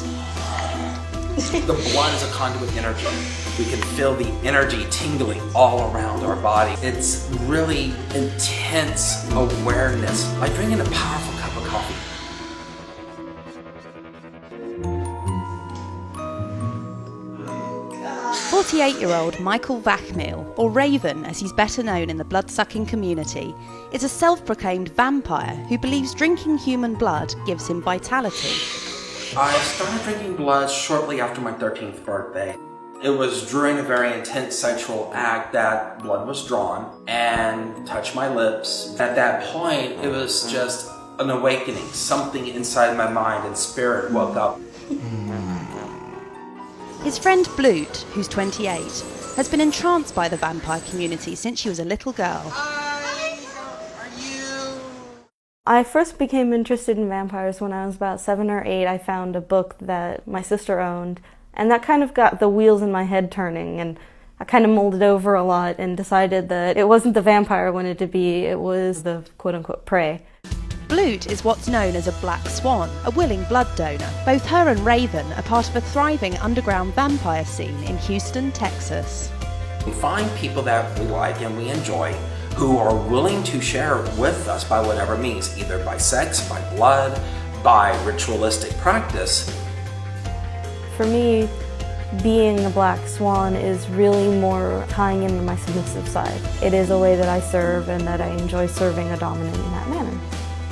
The blood is a conduit of energy. We can feel the energy tingling all around our body. It's really intense awareness, like drinking a powerful cup of coffee. 48-year-old Michael Vachmiel, or Raven as he's better known in the blood-sucking community, is a self-proclaimed vampire who believes drinking human blood gives him vitality. I started drinking blood shortly after my 13th birthday. It was during a very intense sexual act that blood was drawn and touched my lips. At that point, it was just an awakening. Something inside my mind and spirit woke up. His friend Blute, who's 28, has been entranced by the vampire community since she was a little girl. Hi, how are you? I first became interested in vampires when I was about 7 or 8. I found a book that my sister owned, and that kind of got the wheels in my head turning, and I kind of mulled it over a lot and decided that it wasn't the vampire I wanted to be, it was the quote-unquote prey. Blute is what's known as a black swan, a willing blood donor. Both her and Raven are part of a thriving underground vampire scene in Houston, Texas. We find people that we like and we enjoy who are willing to share with us by whatever means, either by sex, by blood, by ritualistic practice. For me, being a black swan is really more tying into my submissive side. It is a way that I serve and that I enjoy serving a dominant in that manner.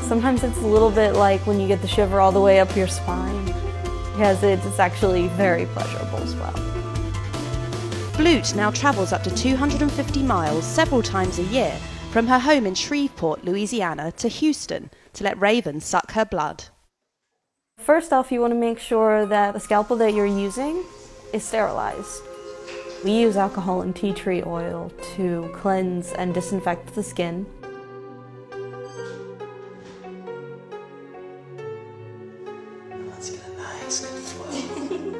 Sometimes it's a little bit like when you get the shiver all the way up your spine, because it's actually very pleasurable as well. Blute now travels up to 250 miles several times a year from her home in Shreveport, Louisiana to Houston to let Raven suck her blood. First off, you want to make sure that the scalpel that you're using is sterilized. We use alcohol and tea tree oil to cleanse and disinfect the skin.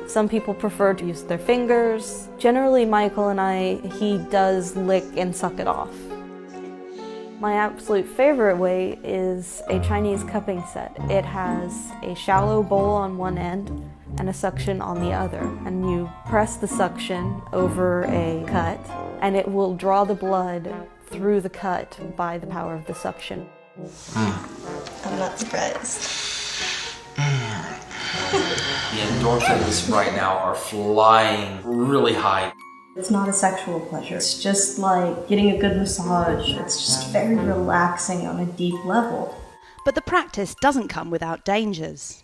Some people prefer to use their fingers. Generally, Michael and he does lick and suck it off. My absolute favorite way is a Chinese cupping set. It has a shallow bowl on one end and a suction on the other. And you press the suction over a cut, and it will draw the blood through the cut by the power of the suction. I'm not surprised. The endorphins right now are flying really high. It's not a sexual pleasure. It's just like getting a good massage. It's just very relaxing on a deep level. But the practice doesn't come without dangers.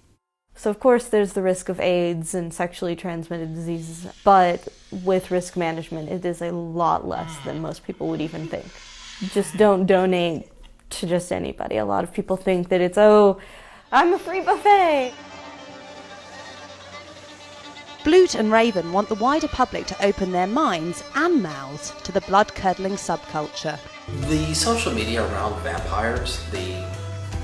So of course there's the risk of AIDS and sexually transmitted diseases, but with risk management it is a lot less than most people would even think. Just don't donate to just anybody. A lot of people think that it's, oh, I'm a free buffet. Blute and Raven want the wider public to open their minds and mouths to the blood-curdling subculture. The social media around vampires, the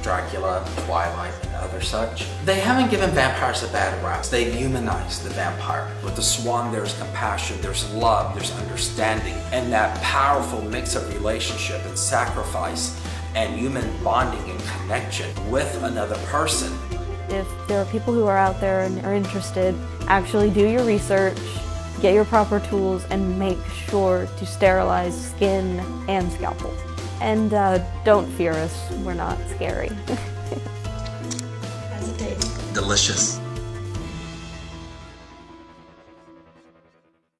Dracula, Twilight, and other such, they haven't given vampires a bad rap. They've humanized the vampire. With the swan, there's compassion, there's love, there's understanding, and that powerful mix of relationship and sacrifice and human bonding and connection with another person. If there are people who are out there and are interested, actually do your research, get your proper tools, and make sure to sterilize skin and scalpel. And don't fear us, we're not scary. How's it taste? Delicious.